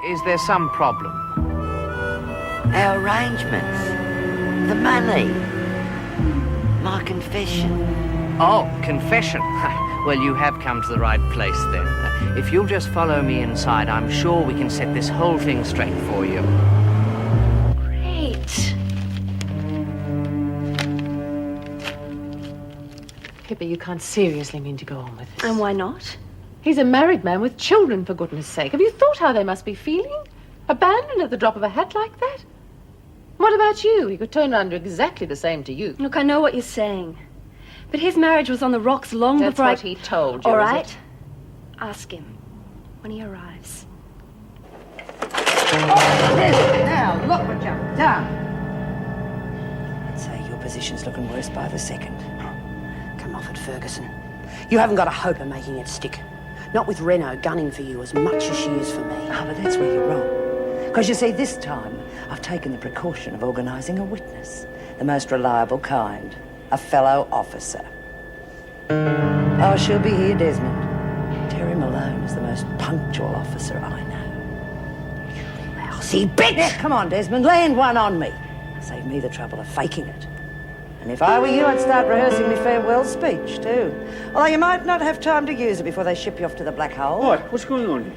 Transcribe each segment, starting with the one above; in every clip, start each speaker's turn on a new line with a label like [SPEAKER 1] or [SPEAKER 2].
[SPEAKER 1] Is there some problem?
[SPEAKER 2] Our arrangements. The money. My confession.
[SPEAKER 1] Oh, confession. Well, you have come to the right place then. If you'll just follow me inside, I'm sure we can set this whole thing straight for you.
[SPEAKER 3] Great.
[SPEAKER 4] Pippa, you can't seriously mean to go on with this.
[SPEAKER 3] And why not?
[SPEAKER 4] He's a married man with children, for goodness sake. Have you thought how they must be feeling? Abandoned at the drop of a hat like that? What about you? He could turn around and do exactly the same to you.
[SPEAKER 3] Look, I know what you're saying. But his marriage was on the rocks long before
[SPEAKER 4] That's what he told you,
[SPEAKER 3] All
[SPEAKER 4] is
[SPEAKER 3] right.
[SPEAKER 4] it?
[SPEAKER 3] Ask him when he arrives.
[SPEAKER 5] Now, look what you've done. I'd say your position's looking worse by the second. Come off it, Ferguson. You haven't got a hope of making it stick. Not with Renault gunning for you as much as she is for me.
[SPEAKER 6] Ah, but that's where you're wrong. Because you see, this time, I've taken the precaution of organising a witness. The most reliable kind. A fellow officer. Oh, she'll be here, Desmond. Terry Malone is the most punctual officer I know.
[SPEAKER 5] You lousy bitch!
[SPEAKER 6] Yeah, come on, Desmond, land one on me. Save me the trouble of faking it. And if I were you, I'd start rehearsing my farewell speech, too. Although you might not have time to use it before they ship you off to the black hole.
[SPEAKER 7] What? What's going on here?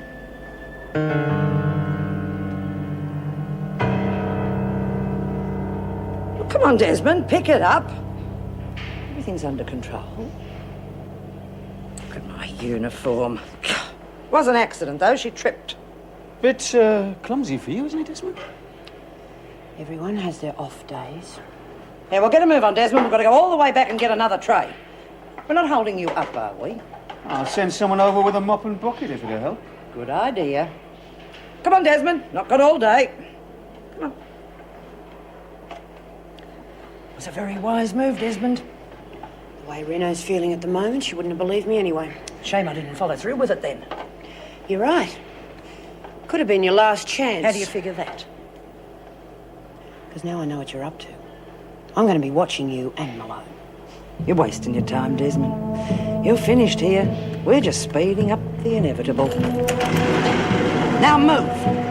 [SPEAKER 6] Well, come on, Desmond, pick it up. Everything's under control. Look at my uniform. Was an accident, though. She tripped.
[SPEAKER 7] Bit clumsy for you, isn't it, Desmond?
[SPEAKER 5] Everyone has their off days.
[SPEAKER 6] Yeah, well, get a move on, Desmond. We've got to go all the way back and get another tray. We're not holding you up, are we?
[SPEAKER 7] I'll send someone over with a mop and bucket if it'll help.
[SPEAKER 6] Good idea. Come on, Desmond. Not got all day. Come on. It was a very wise move, Desmond.
[SPEAKER 5] The way Renault's feeling at the moment, she wouldn't have believed me anyway.
[SPEAKER 6] Shame I didn't follow through with it then.
[SPEAKER 5] You're right. Could have been your last chance.
[SPEAKER 6] How do you figure that?
[SPEAKER 5] Because now I know what you're up to. I'm going to be watching you and Malone.
[SPEAKER 6] You're wasting your time, Desmond. You're finished here. We're just speeding up the inevitable. Now move.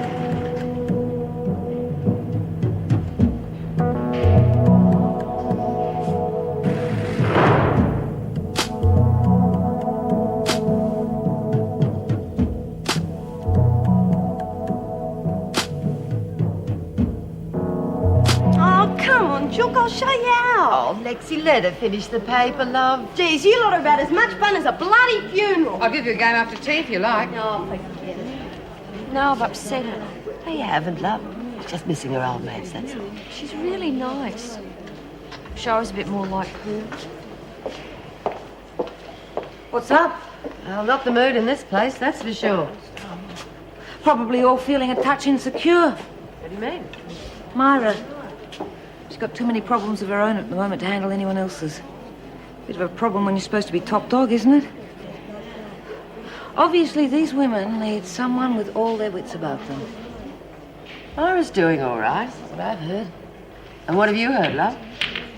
[SPEAKER 3] Look, I'll show you out.
[SPEAKER 2] Oh, Lexi, let her finish the paper, love.
[SPEAKER 3] Geez, you lot are about as much fun as a bloody funeral.
[SPEAKER 8] I'll give you a game after tea if you like.
[SPEAKER 3] Oh, forget it. Now I've upset her.
[SPEAKER 2] No, you haven't, love. She's just missing her old mates, that's all.
[SPEAKER 3] She's really nice. Wish I was a bit more like her.
[SPEAKER 2] What's up? Well, not the mood in this place, that's for sure.
[SPEAKER 9] Probably all feeling a touch insecure.
[SPEAKER 2] What do you mean?
[SPEAKER 9] Myra. She's got too many problems of her own at the moment to handle anyone else's. Bit of a problem when you're supposed to be top dog, isn't it? Obviously, these women need someone with all their wits about them.
[SPEAKER 2] Myra's doing all right, that's what I've heard. And what have you heard, love?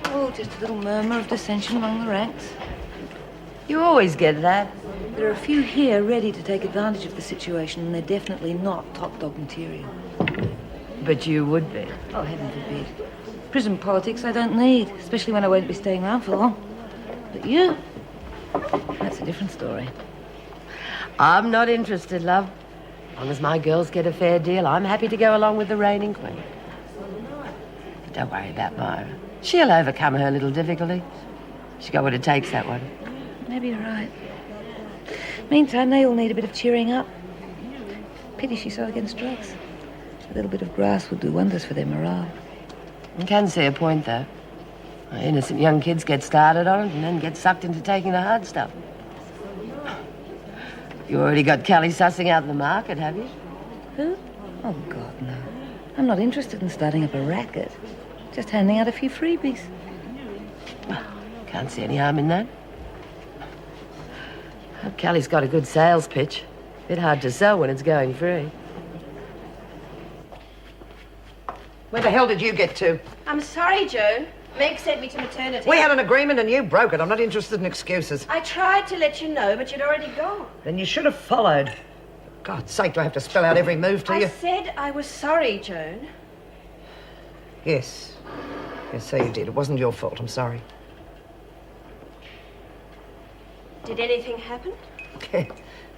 [SPEAKER 9] Oh, just a little murmur of dissension among the ranks.
[SPEAKER 2] You always get that.
[SPEAKER 9] There are a few here ready to take advantage of the situation, and they're definitely not top dog material.
[SPEAKER 2] But you would be.
[SPEAKER 9] Oh, heaven forbid. Prison politics I don't need, especially when I won't be staying around for long. But you, that's a different story.
[SPEAKER 2] I'm not interested, love. As long as my girls get a fair deal, I'm happy to go along with the reigning queen. But don't worry about Myra. She'll overcome her little difficulty. She's got what it takes, that one.
[SPEAKER 9] Maybe you're right. Meantime, they all need a bit of cheering up. Pity she's so against drugs. A little bit of grass would do wonders for their morale.
[SPEAKER 2] You can see a point, though. Innocent young kids get started on it and then get sucked into taking the hard stuff. You already got Callie sussing out the market, have you?
[SPEAKER 9] Who? Oh, God, no. I'm not interested in starting up a racket. Just handing out a few freebies.
[SPEAKER 2] Well, can't see any harm in that. Hope Callie's got a good sales pitch. Bit hard to sell when it's going free.
[SPEAKER 6] Where the hell did you get to?
[SPEAKER 3] I'm sorry, Joan. Meg sent me to maternity.
[SPEAKER 6] We had an agreement and you broke it. I'm not interested in excuses.
[SPEAKER 3] I tried to let you know, but you'd already gone.
[SPEAKER 6] Then you should have followed. God's sake, do I have to spell out every move to you?
[SPEAKER 3] I said I was sorry, Joan.
[SPEAKER 6] Yes. Yes, so you did. It wasn't your fault. I'm sorry.
[SPEAKER 3] Did anything happen?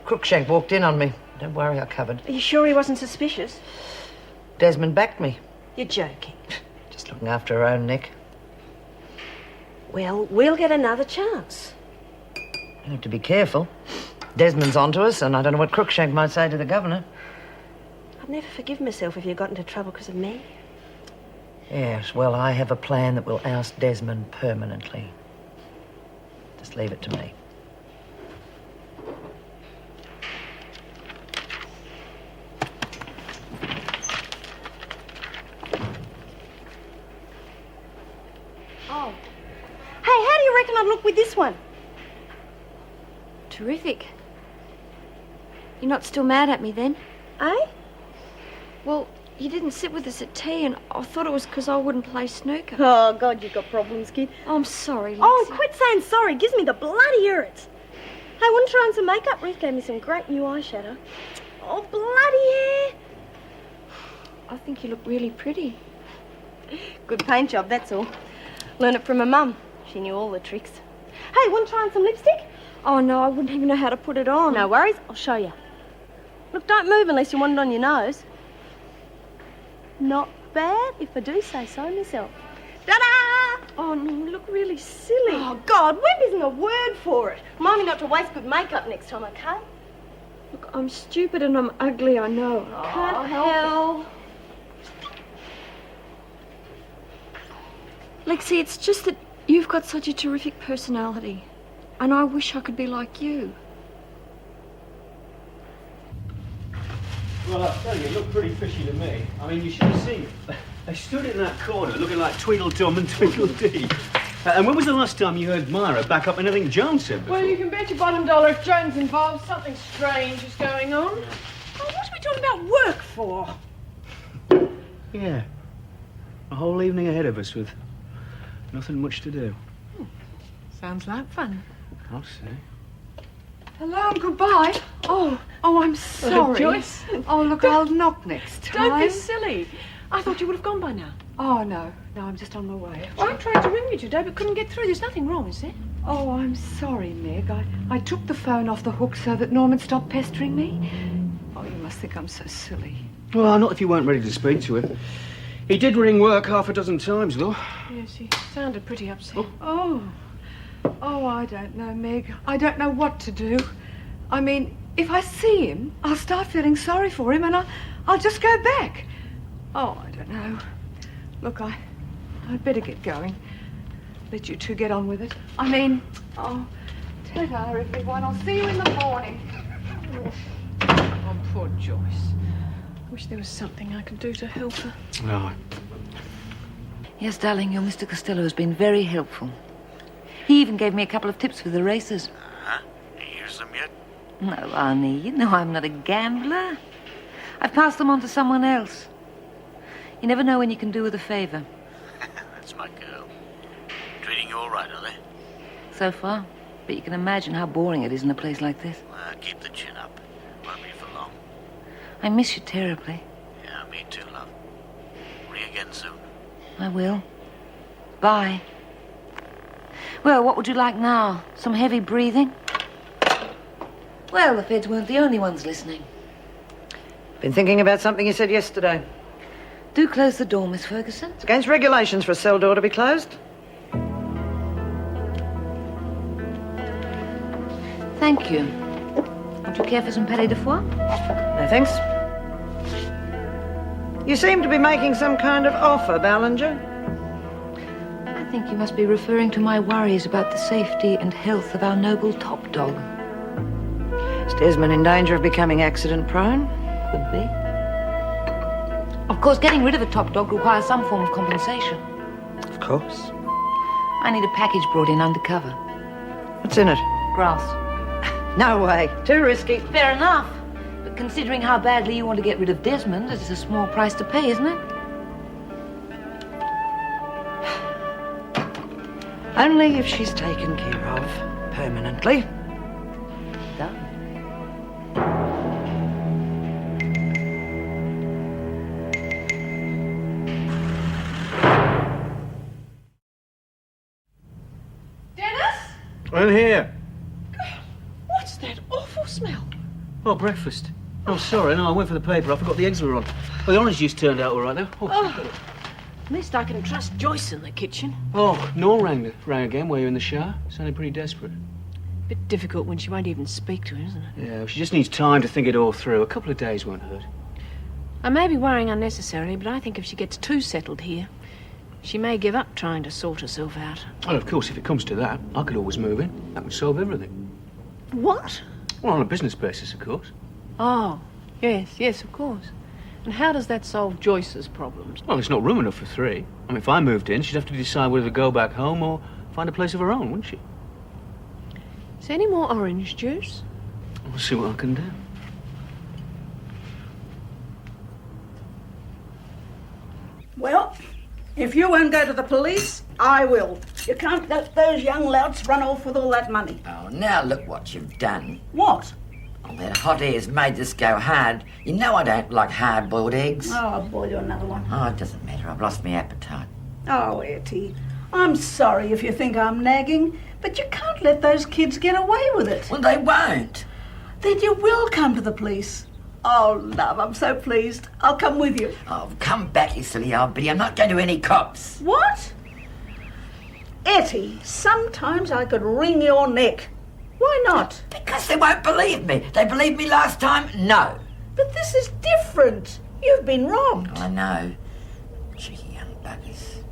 [SPEAKER 6] Crookshank walked in on me. Don't worry, I covered.
[SPEAKER 3] Are you sure he wasn't suspicious?
[SPEAKER 6] Desmond backed me.
[SPEAKER 3] You're joking.
[SPEAKER 6] Just looking after her own neck.
[SPEAKER 3] Well, we'll get another chance.
[SPEAKER 6] You have to be careful. Desmond's onto us, and I don't know what Crookshank might say to the governor.
[SPEAKER 3] I'd never forgive myself if you got into trouble because of me.
[SPEAKER 6] Yes, well, I have a plan that will oust Desmond permanently. Just leave it to me.
[SPEAKER 3] Oh. Hey, how do you reckon I'd look with this one?
[SPEAKER 10] Terrific. You're not still mad at me then?
[SPEAKER 3] Eh?
[SPEAKER 10] Well, you didn't sit with us at tea, and I thought it was because I wouldn't play snooker.
[SPEAKER 3] Oh, God, you've got problems, kid.
[SPEAKER 10] I'm sorry, Lexi.
[SPEAKER 3] Oh, quit saying sorry. It gives me the bloody irrits. Hey, want to try on some makeup? Ruth gave me some great new eyeshadow. Oh, bloody
[SPEAKER 10] I think you look really pretty.
[SPEAKER 3] hell. Good paint job, that's all. Learned it from my mum. She knew all the tricks. Hey, want to try on some lipstick?
[SPEAKER 10] Oh, no, I wouldn't even know how to put it on.
[SPEAKER 3] No worries, I'll show you. Look, don't move unless you want it on your nose. Not bad, if I do say so myself. Ta-da!
[SPEAKER 10] Oh, no, you look really silly.
[SPEAKER 3] Oh, God, wimp isn't a word for it. Remind me not to waste good makeup next time, okay?
[SPEAKER 10] Look, I'm stupid and I'm ugly, I know.
[SPEAKER 3] Can't help.
[SPEAKER 10] Lexi, it's just that you've got such a terrific personality, and I wish I could be like you.
[SPEAKER 7] Well, I'll tell you, it looked pretty fishy to me. I mean, you should have seen. They stood in that corner looking like Tweedledum and Tweedledee. And when was the last time you heard Myra back up anything Joan said before?
[SPEAKER 4] Well, you can bet your bottom dollar if Joan's involved, something strange is going on.
[SPEAKER 5] Oh, what are we talking about work for?
[SPEAKER 7] Yeah. A whole evening ahead of us with nothing much to do.
[SPEAKER 5] Sounds like fun.
[SPEAKER 7] I'll say.
[SPEAKER 4] Hello and goodbye. Oh, I'm sorry.
[SPEAKER 5] Joyce.
[SPEAKER 4] Oh, look,
[SPEAKER 5] I'll knock next time.
[SPEAKER 4] Don't be silly. I thought you would have gone by now. Oh, no, I'm just on my way.
[SPEAKER 5] Well, I tried to ring you today, but couldn't get through. There's nothing wrong, is there?
[SPEAKER 4] Oh, I'm sorry, Meg. I took the phone off the hook so that Norman stopped pestering me. Oh, you must think I'm so silly.
[SPEAKER 7] Well, not if you weren't ready to speak to him. He did ring work half a dozen times, though.
[SPEAKER 4] Yes, he sounded pretty upset. Oh, I don't know, Meg. I don't know what to do. I mean, if I see him, I'll start feeling sorry for him and I'll just go back. Oh, I don't know. Look, I'd better get going. Let you two get on with it. I mean, ta-ta, everyone. I'll see you in the morning.
[SPEAKER 5] Oh, poor Joyce. Wish there was something I could do to help her.
[SPEAKER 7] No.
[SPEAKER 9] Yes, darling, your Mr. Costello has been very helpful. He even gave me a couple of tips for the races.
[SPEAKER 11] Uh-huh. You used them yet?
[SPEAKER 9] No, Arnie, you know I'm not a gambler. I've passed them on to someone else. You never know when you can do with a favor.
[SPEAKER 11] That's my girl. Treating you all right, are they?
[SPEAKER 9] So far. But you can imagine how boring it is in a place like this.
[SPEAKER 11] Keep the chin up. Won't be for long.
[SPEAKER 9] I miss you terribly.
[SPEAKER 11] Yeah, me too, love. Ring again soon.
[SPEAKER 9] I will. Bye. Well, what would you like now? Some heavy breathing? Well, the feds weren't the only ones listening.
[SPEAKER 6] Been thinking about something you said yesterday.
[SPEAKER 9] Do close the door, Miss Ferguson.
[SPEAKER 6] It's against regulations for a cell door to be closed.
[SPEAKER 9] Thank you. Would you care for some palais de foie?
[SPEAKER 6] No, thanks. You seem to be making some kind of offer, Ballinger.
[SPEAKER 9] I think you must be referring to my worries about the safety and health of our noble top dog.
[SPEAKER 6] Is Desmond in danger of becoming accident-prone?
[SPEAKER 9] Could be. Of course, getting rid of a top dog requires some form of compensation.
[SPEAKER 6] Of course.
[SPEAKER 9] I need a package brought in undercover.
[SPEAKER 6] What's in it?
[SPEAKER 9] Grass.
[SPEAKER 6] No way. Too risky.
[SPEAKER 9] Fair enough. But considering how badly you want to get rid of Desmond, it's a small price to pay, isn't it?
[SPEAKER 6] Only if she's taken care of permanently.
[SPEAKER 9] Done.
[SPEAKER 7] I'm here.
[SPEAKER 4] What's that awful smell?
[SPEAKER 7] Oh, breakfast. Oh, sorry, no, I went for the paper. I forgot the eggs were on. Well, the orange juice turned out all right, though.
[SPEAKER 2] At least I can trust Joyce in the kitchen.
[SPEAKER 7] Oh, Nor rang again while you were in the shower. Sounded pretty desperate.
[SPEAKER 2] Bit difficult when she won't even speak to him, isn't it?
[SPEAKER 7] Yeah, well, she just needs time to think it all through. A couple of days won't hurt.
[SPEAKER 2] I may be worrying unnecessarily, but I think if she gets too settled here, she may give up trying to sort herself out.
[SPEAKER 7] Well, of course, if it comes to that, I could always move in. That would solve everything.
[SPEAKER 2] What?
[SPEAKER 7] Well, on a business basis, of course.
[SPEAKER 2] Oh, yes, of course. And how does that solve Joyce's problems?
[SPEAKER 7] Well, it's not room enough for 3. I mean, if I moved in, she'd have to decide whether to go back home or find a place of her own, wouldn't she?
[SPEAKER 2] Is there any more orange juice?
[SPEAKER 7] We'll see what I can do.
[SPEAKER 5] Well, if you won't go to the police, I will. You can't let those young louts run off with all that money.
[SPEAKER 12] Oh, now look what you've done.
[SPEAKER 5] What?
[SPEAKER 12] Oh, that hot air's made this go hard. You know I don't like hard-boiled eggs.
[SPEAKER 5] Oh, I'll boil you another one.
[SPEAKER 12] Oh, it doesn't matter. I've lost my appetite.
[SPEAKER 5] Oh, Etty, I'm sorry if you think I'm nagging, but you can't let those kids get away with it.
[SPEAKER 12] Well, they won't.
[SPEAKER 5] Then you will come to the police. Oh, love, I'm so pleased. I'll come with you.
[SPEAKER 12] Oh, come back, you silly old biddy. I'm not going to any cops.
[SPEAKER 5] What? Etty, sometimes I could wring your neck. Why not?
[SPEAKER 12] Because they won't believe me. They believed me last time? No.
[SPEAKER 5] But this is different. You've been robbed.
[SPEAKER 12] I know. Cheeky young buggers.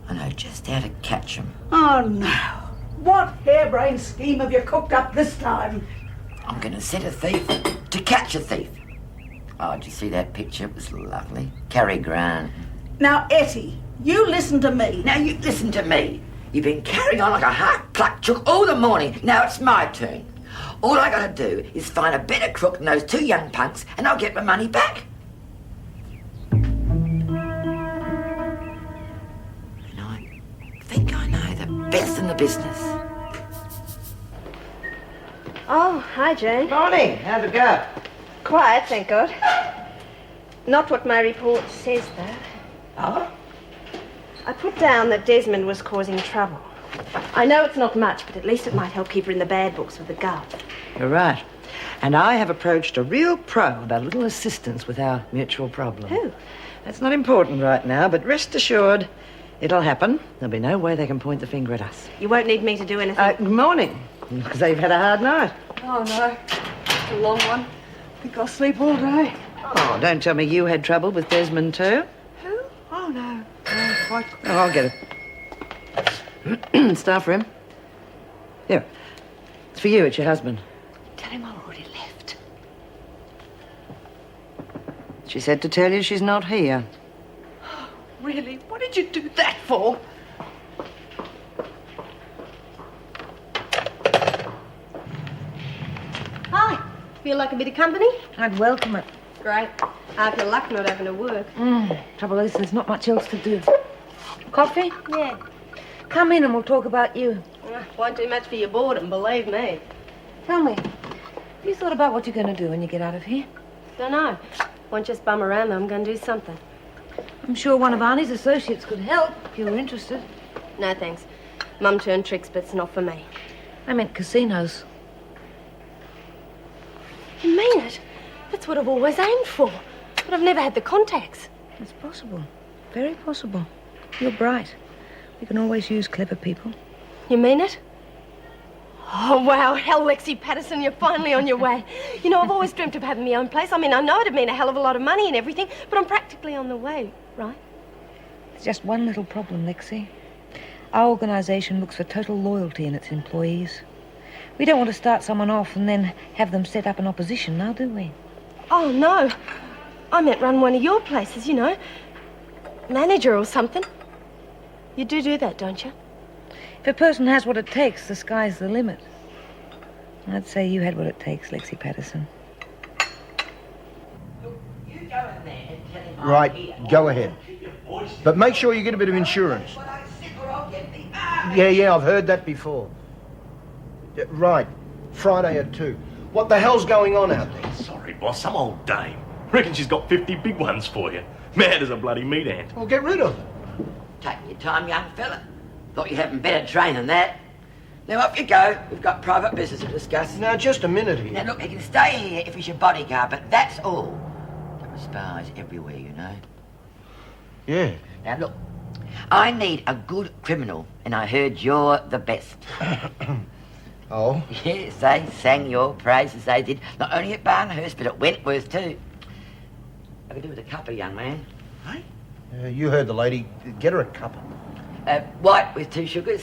[SPEAKER 12] I know just how to catch them.
[SPEAKER 5] Oh, no. What harebrained scheme have you cooked up this time?
[SPEAKER 12] I'm going to set a thief to catch a thief. Oh, did you see that picture? It was lovely. Cary Grant.
[SPEAKER 5] Now, Etty, you listen to me.
[SPEAKER 12] Now, you listen to me. You've been carrying on like a half-plucked chook all the morning. Now it's my turn. All I got to do is find a better crook than those 2 young punks, and I'll get my money back. And I think I know the best in the business.
[SPEAKER 3] Oh, hi, Jane.
[SPEAKER 6] Morning. How'd it go?
[SPEAKER 3] Quiet, thank God. Not what my report says, though.
[SPEAKER 6] Oh?
[SPEAKER 3] I put down that Desmond was causing trouble. I know it's not much, but at least it might help keep her in the bad books with the Gov.
[SPEAKER 6] You're right. And I have approached a real pro about a little assistance with our mutual problem.
[SPEAKER 3] Who?
[SPEAKER 6] That's not important right now, but rest assured, it'll happen. There'll be no way they can point the finger at us.
[SPEAKER 3] You won't need me to do anything.
[SPEAKER 6] Good morning. Because they've had a hard night.
[SPEAKER 4] Oh, no. It's a long one. I think I'll sleep all day.
[SPEAKER 6] Oh, don't tell me you had trouble with Desmond too.
[SPEAKER 4] Who? Oh, no. No, quite.
[SPEAKER 6] Oh, I'll get it. Stuff for him. Here. It's for you, it's your husband.
[SPEAKER 3] Tell him I already left.
[SPEAKER 6] She said to tell you she's not here.
[SPEAKER 4] Really? What did you do that for?
[SPEAKER 3] Hi. Feel like a bit of company?
[SPEAKER 2] I'd welcome it.
[SPEAKER 3] Great. How's your luck not having to work?
[SPEAKER 2] Trouble is, there's not much else to do. Coffee?
[SPEAKER 3] Yeah.
[SPEAKER 2] Come in and we'll talk about you.
[SPEAKER 3] Won't do much for your boredom, believe me.
[SPEAKER 2] Tell me, have you thought about what you're going to do when you get out of here?
[SPEAKER 3] Don't know. Won't just bum around, though. I'm going to do something.
[SPEAKER 2] I'm sure one of Arnie's associates could help if you were interested.
[SPEAKER 3] No, thanks. Mum turned tricks, but it's not for me.
[SPEAKER 2] I meant casinos.
[SPEAKER 3] You mean it? That's what I've always aimed for. But I've never had the contacts.
[SPEAKER 2] It's possible. Very possible. You're bright. We can always use clever people.
[SPEAKER 3] You mean it? Oh, wow. Hell, Lexi Patterson, you're finally on your way. You know, I've always dreamt of having my own place. I mean, I know it'd mean a hell of a lot of money and everything, but I'm practically on the way, right?
[SPEAKER 2] There's just one little problem, Lexi. Our organisation looks for total loyalty in its employees. We don't want to start someone off and then have them set up an opposition, now do we?
[SPEAKER 3] Oh, no. I meant run one of your places, you know. Manager or something. You do that, don't you?
[SPEAKER 2] If a person has what it takes, the sky's the limit. I'd say you had what it takes, Lexi Patterson.
[SPEAKER 12] You go in there and tell him
[SPEAKER 13] Right, go ahead. But make sure you get a bit of insurance. Yeah, I've heard that before. Yeah, right, Friday at 2. What the hell's going on out there?
[SPEAKER 14] Sorry, boss, some old dame. Reckon she's got 50 big ones for you. Mad as a bloody meat ant.
[SPEAKER 13] Well, get rid of her.
[SPEAKER 12] Take your time, young fella. Thought you had better train than that. Now off you go. We've got private business to discuss.
[SPEAKER 13] Now, just a minute here.
[SPEAKER 12] Now look, you can stay here if he's your bodyguard, but that's all. There are spies everywhere, you know.
[SPEAKER 13] Yeah.
[SPEAKER 12] Now look, I need a good criminal, and I heard you're the best.
[SPEAKER 13] Oh?
[SPEAKER 12] Yes, they sang your praises, they did. Not only at Barnhurst, but at Wentworth too. I could do with a cuppa, young man.
[SPEAKER 13] Hey? You heard the lady. Get her a cuppa.
[SPEAKER 12] White with 2 sugars.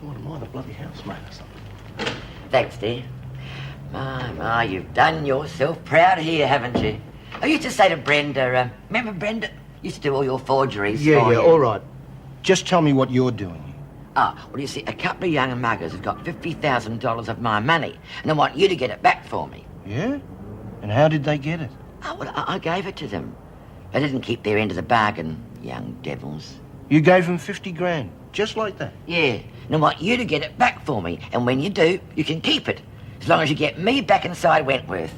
[SPEAKER 14] What am I, the bloody housemaid or something?
[SPEAKER 12] Thanks, dear. My, you've done yourself proud here, haven't you? I used to say to Brenda, remember Brenda? Used to do all your forgeries for you.
[SPEAKER 13] All right. Just tell me what you're doing here.
[SPEAKER 12] Well, you see, a couple of young muggers have got $50,000 of my money, and I want you to get it back for me.
[SPEAKER 13] Yeah? And how did they get it?
[SPEAKER 12] Oh, well, I gave it to them. They didn't keep their end of the bargain, young devils.
[SPEAKER 13] You gave them 50 grand, just like that?
[SPEAKER 12] Yeah, and I want you to get it back for me, and when you do, you can keep it, as long as you get me back inside Wentworth.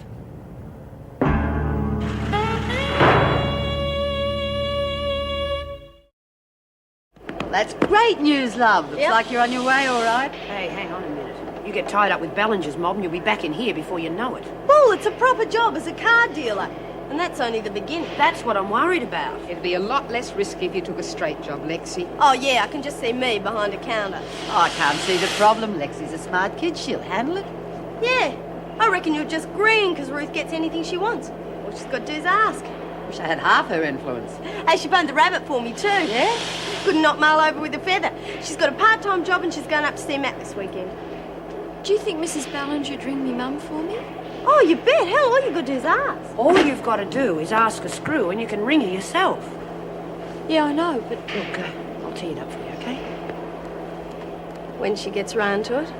[SPEAKER 5] That's great news, love. Looks like you're on your way, all right.
[SPEAKER 3] Hey, hang on a minute.
[SPEAKER 5] You get tied up with Ballinger's mob and you'll be back in here before you know it.
[SPEAKER 3] Well, it's a proper job as a car dealer. And that's only the beginning.
[SPEAKER 5] That's what I'm worried about.
[SPEAKER 8] It'd be a lot less risky if you took a straight job, Lexi.
[SPEAKER 3] Oh, yeah, I can just see me behind a counter.
[SPEAKER 5] Oh, I can't see the problem. Lexi's a smart kid. She'll handle it.
[SPEAKER 3] Yeah, I reckon you're just green because Ruth gets anything she wants. All she's got to do is ask.
[SPEAKER 5] Wish I had half her influence.
[SPEAKER 3] Hey, she boned a rabbit for me too.
[SPEAKER 5] Yeah?
[SPEAKER 3] Couldn't knock Mal over with a feather. She's got a part-time job and she's going up to see Matt this weekend.
[SPEAKER 10] Do you think Mrs. Ballinger'd ring me mum for me?
[SPEAKER 3] Oh, you bet. Hell, all you got to do is ask.
[SPEAKER 5] All you've got to do is ask a screw and you can ring her yourself.
[SPEAKER 10] Yeah, I know, but...
[SPEAKER 5] Look, I'll tee it up for you, okay?
[SPEAKER 3] When she gets round to it.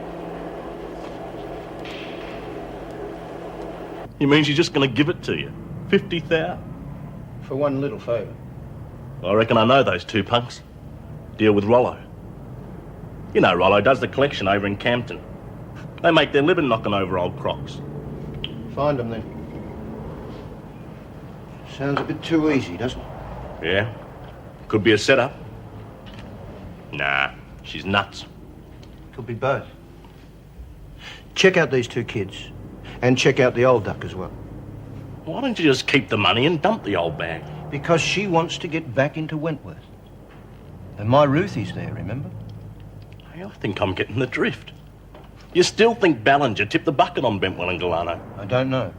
[SPEAKER 14] You mean she's just going to give it to you? 50,000?
[SPEAKER 13] For one little favour.
[SPEAKER 14] I reckon I know those 2 punks. Deal with Rollo. You know Rollo does the collection over in Campton. They make their living knocking over old crocs.
[SPEAKER 13] Find them then. Sounds a bit too easy, doesn't it?
[SPEAKER 14] Yeah. Could be a setup. Nah, she's nuts.
[SPEAKER 13] Could be both. Check out these 2 kids. And check out the old duck as well.
[SPEAKER 14] Why don't you just keep the money and dump the old bag?
[SPEAKER 13] Because she wants to get back into Wentworth. And my Ruthie's there, remember?
[SPEAKER 14] Hey, I think I'm getting the drift. You still think Ballinger tipped the bucket on Bentwell and Galano?
[SPEAKER 13] I don't know.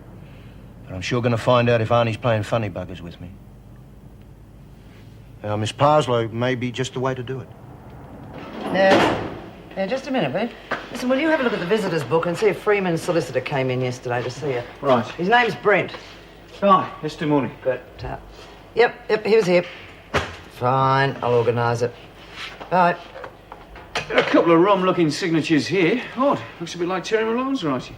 [SPEAKER 13] But I'm sure going to find out if Arnie's playing funny buggers with me. Now, Miss Parslow may be just the way to do it.
[SPEAKER 2] Now, just a minute, babe. Listen, will you have a look at the visitors book and see if Freeman's solicitor came in yesterday to see you?
[SPEAKER 7] Right.
[SPEAKER 2] His name's Brent.
[SPEAKER 7] Right, yesterday morning.
[SPEAKER 2] Good. Yep, he was here. Fine, I'll organise it. Right.
[SPEAKER 7] A couple of rum-looking signatures here. Odd. Looks a bit like Terry Malone's writing.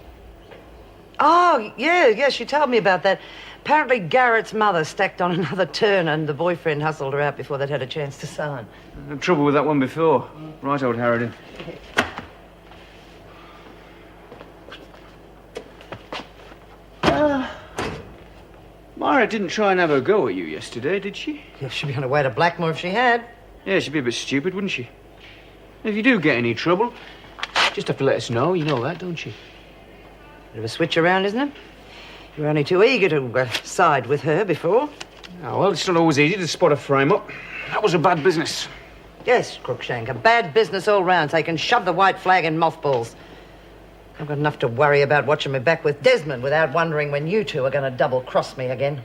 [SPEAKER 2] Oh, yeah, she told me about that. Apparently Garrett's mother stacked on another turn and the boyfriend hustled her out before they'd had a chance to sign.
[SPEAKER 7] Had trouble with that one before. Right, old Harridan. Myra didn't try and have a go at you yesterday, did she?
[SPEAKER 2] Yeah, she'd be on her way to Blackmore if she had.
[SPEAKER 7] Yeah, she'd be a bit stupid, wouldn't she? If you do get any trouble, just have to let us know. You know that, don't you?
[SPEAKER 2] Bit of a switch around, isn't it? You were only too eager to side with her before.
[SPEAKER 7] Oh, well, it's not always easy to spot a frame-up. That was a bad business.
[SPEAKER 2] Yes, Crookshank, a bad business all round, so you can shove the white flag in mothballs. I've got enough to worry about watching me back with Desmond without wondering when you 2 are going to double-cross me again.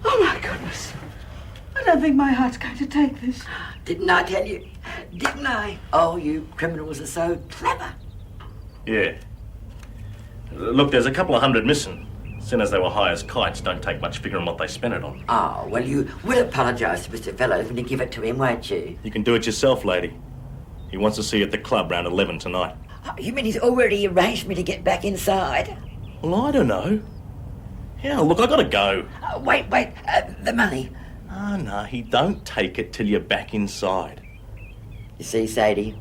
[SPEAKER 8] Oh, my goodness. I don't think my heart's going to take this.
[SPEAKER 12] Didn't I tell you? Didn't I? Oh, you criminals are so clever.
[SPEAKER 14] Yeah. Look, there's a couple of hundred missing. Seeing as they were high as kites, don't take much figuring what they spent it on.
[SPEAKER 12] Oh, well, you will apologise to Mr. Fellows when you give it to him, won't you?
[SPEAKER 14] You can do it yourself, lady. He wants to see you at the club round 11 tonight.
[SPEAKER 12] Oh, you mean he's already arranged me to get back inside?
[SPEAKER 14] Well, I don't know. Yeah, look, I gotta go.
[SPEAKER 12] Wait, the money.
[SPEAKER 14] Oh, no, he don't take it till you're back inside.
[SPEAKER 12] You see, Sadie,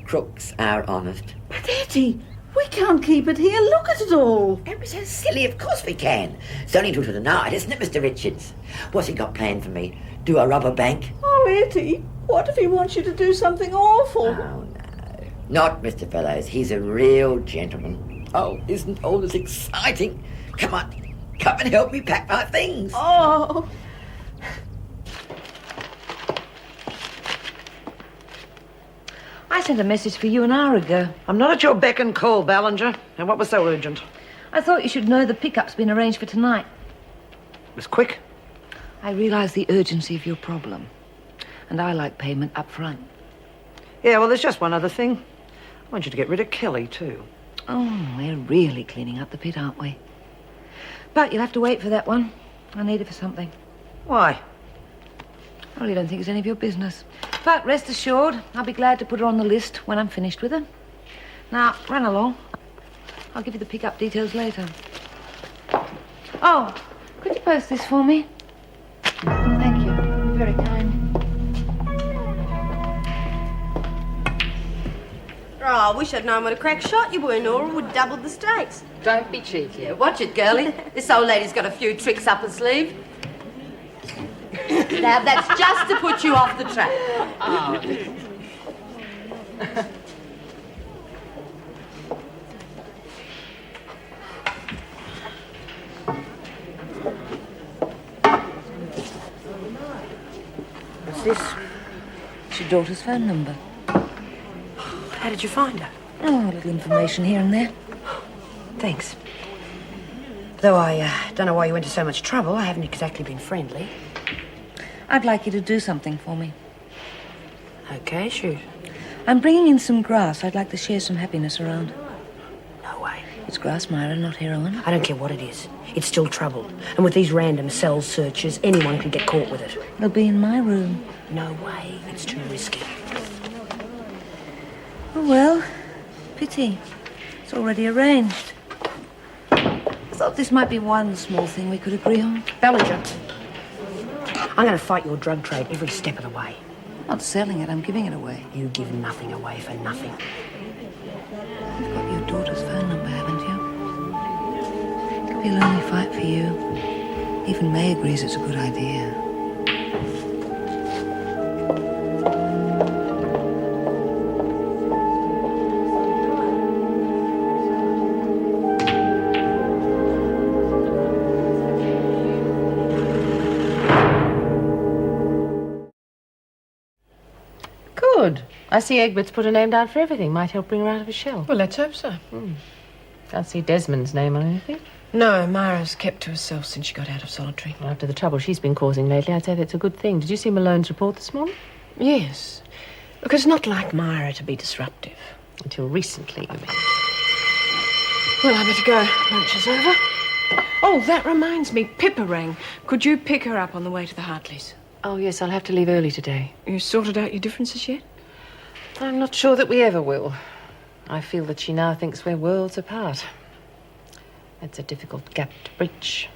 [SPEAKER 12] crooks are honest.
[SPEAKER 8] But Eddie, we can't keep it here. Look at it all.
[SPEAKER 12] Don't be so silly. Of course we can. It's only till tonight, isn't it, Mr. Richards? What's he got planned for me? Do a rubber bank?
[SPEAKER 8] Oh, Eddie, What if he wants you to do something awful?
[SPEAKER 12] Oh, no. Not Mr. Fellows. He's a real gentleman. Oh, isn't all this exciting? Come on. Come and help me pack my things.
[SPEAKER 8] Oh.
[SPEAKER 9] I sent a message for you an hour ago.
[SPEAKER 2] I'm not at your beck and call, Ballinger. And what was so urgent?
[SPEAKER 9] I thought you should know the pickup's been arranged for tonight.
[SPEAKER 2] It was quick.
[SPEAKER 9] I realise the urgency of your problem. And I like payment up front.
[SPEAKER 2] Yeah, well, there's just one other thing. I want you to get rid of Kelly, too.
[SPEAKER 9] Oh, we're really cleaning up the pit, aren't we? But you'll have to wait for that one. I need it for something.
[SPEAKER 2] Why?
[SPEAKER 9] I really don't think it's any of your business. But rest assured, I'll be glad to put her on the list when I'm finished with her. Now, run along. I'll give you the pickup details later. Oh, could you post this for me? Thank you. You're very kind.
[SPEAKER 3] Oh, I wish I'd known what a crack shot you were, Nora. Would have doubled the stakes.
[SPEAKER 2] Don't be cheeky.
[SPEAKER 6] Yeah, watch it, girlie. This old lady's got a few tricks up her sleeve. Now, that's just to put you off the track.
[SPEAKER 2] What's this?
[SPEAKER 9] It's your daughter's phone number.
[SPEAKER 2] How did you find her?
[SPEAKER 9] Oh, a little information here and there.
[SPEAKER 5] Thanks. Though I don't know why you went to so much trouble. I haven't exactly been friendly.
[SPEAKER 9] I'd like you to do something for me.
[SPEAKER 5] Okay, shoot.
[SPEAKER 9] I'm bringing in some grass. I'd like to share some happiness around.
[SPEAKER 5] No way.
[SPEAKER 9] It's grass, Myra, not heroin.
[SPEAKER 5] I don't care what it is. It's still trouble. And with these random cell searches, anyone can get caught with it.
[SPEAKER 9] It'll be in my room.
[SPEAKER 5] No way. It's too risky.
[SPEAKER 9] Oh, well, pity. It's already arranged. I thought this might be one small thing we could agree on.
[SPEAKER 5] Ballinger, I'm going to fight your drug trade every step of the way.
[SPEAKER 9] I'm not selling it, I'm giving it away.
[SPEAKER 5] You give nothing away for nothing.
[SPEAKER 9] You've got your daughter's phone number, haven't you? It'll be a lonely fight for you. Even May agrees it's a good idea.
[SPEAKER 2] Good. I see Egbert's put a name down for everything. Might help bring her out of his shell.
[SPEAKER 15] Well, let's hope so.
[SPEAKER 2] Can't see Desmond's name on anything.
[SPEAKER 15] No, Myra's kept to herself since she got out of solitary.
[SPEAKER 2] After the trouble she's been causing lately, I'd say that's a good thing. Did you see Malone's report this morning?
[SPEAKER 15] Yes. Look, it's not like Myra to be disruptive.
[SPEAKER 2] Until recently, you mean.
[SPEAKER 15] Well, I better go. Lunch is over. Oh, that reminds me. Pippa rang. Could you pick her up on the way to the Hartleys?
[SPEAKER 2] Oh, yes, I'll have to leave early today.
[SPEAKER 15] You sorted out your differences yet?
[SPEAKER 2] I'm not sure that we ever will. I feel that she now thinks we're worlds apart. That's a difficult gap to bridge.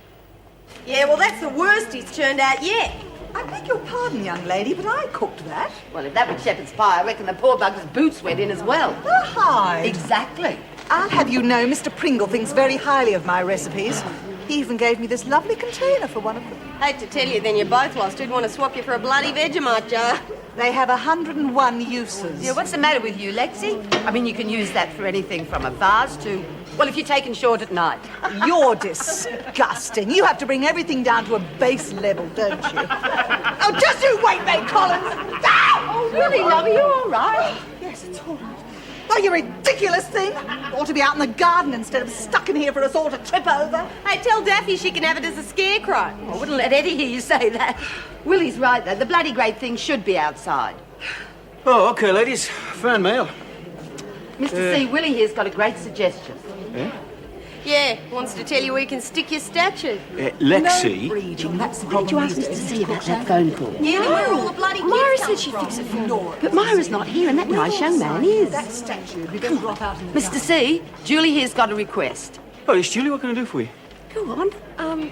[SPEAKER 3] Yeah, well, that's the worst he's turned out yet.
[SPEAKER 8] I beg your pardon, young lady, but I cooked that.
[SPEAKER 6] Well, if that was shepherd's pie, I reckon the poor bug's boots went in as well.
[SPEAKER 8] Hi.
[SPEAKER 6] Exactly.
[SPEAKER 8] I'll have you know Mr. Pringle thinks very highly of my recipes. He even gave me this lovely container for one of them.
[SPEAKER 3] Hate to tell you, then you both lost. Who'd want to swap you for a bloody Vegemite jar?
[SPEAKER 8] They have 101 uses.
[SPEAKER 6] Yeah, what's the matter with you, Lexi? I mean, you can use that for anything from a vase to, well, if you're taken short at night.
[SPEAKER 8] You're disgusting. You have to bring everything down to a base level, don't you? Oh, just you wait, May Collins.
[SPEAKER 6] Oh, really, love? Are you all right?
[SPEAKER 8] Yes, it's all right. Oh, you ridiculous thing! You ought to be out in the garden instead of stuck in here for us all to trip over.
[SPEAKER 3] Hey, tell Daffy she can have it as a scarecrow.
[SPEAKER 6] I wouldn't let Eddie hear you say that. Willie's right, though. The bloody great thing should be outside.
[SPEAKER 7] Oh, OK, ladies. Fan mail.
[SPEAKER 6] Mr. C, Willie here's got a great suggestion.
[SPEAKER 7] Yeah?
[SPEAKER 3] Yeah, wants to tell you where you can stick your statue.
[SPEAKER 7] Lexi.
[SPEAKER 8] No breeding, that's the
[SPEAKER 6] What
[SPEAKER 8] problem.
[SPEAKER 6] did you ask Mr. C about that phone call?
[SPEAKER 3] Yeah, where all the bloody kids
[SPEAKER 6] Myra
[SPEAKER 3] come
[SPEAKER 6] said she'd
[SPEAKER 3] from.
[SPEAKER 6] fix it for me. But Myra's not here, and that nice young man is.
[SPEAKER 8] That statue would be going to drop out in the
[SPEAKER 6] Mr. C, Julie here's got a request.
[SPEAKER 7] Oh, it's Julie. What can I do for you?
[SPEAKER 6] Go on.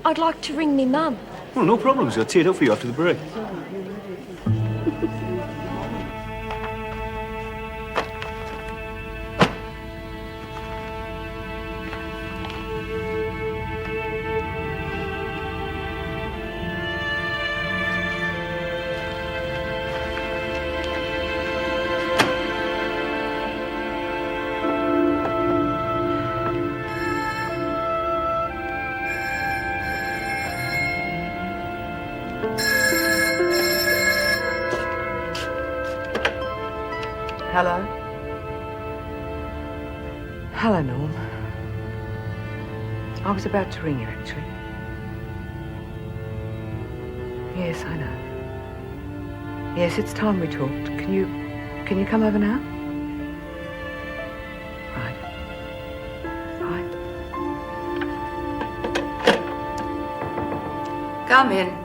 [SPEAKER 10] I'd like to ring me mum.
[SPEAKER 7] Well, no problems. I'll tee it up for you after the break.
[SPEAKER 9] Hello? Hello, Norm. I was about to ring you, actually. Yes, I know. Yes, it's time we talked. Can you come over now? Right. Right.
[SPEAKER 12] Come in.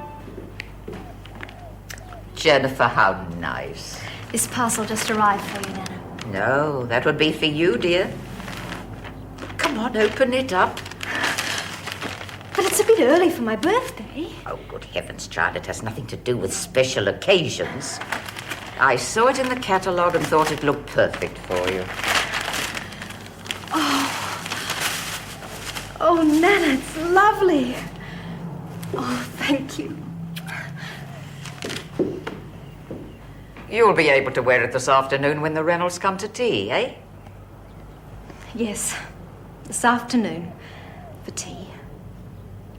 [SPEAKER 12] Jennifer, how nice.
[SPEAKER 16] This parcel just arrived for you, Nana.
[SPEAKER 12] No, that would be for you, dear. Come on, open it up.
[SPEAKER 16] But it's a bit early for my birthday.
[SPEAKER 12] Oh, good heavens, child, it has nothing to do with special occasions. I saw it in the catalogue and thought it looked perfect for you.
[SPEAKER 16] Oh, Nana, it's lovely. Oh, thank you.
[SPEAKER 12] You'll be able to wear it this afternoon when the Reynolds come to tea, eh?
[SPEAKER 16] Yes, this afternoon for tea.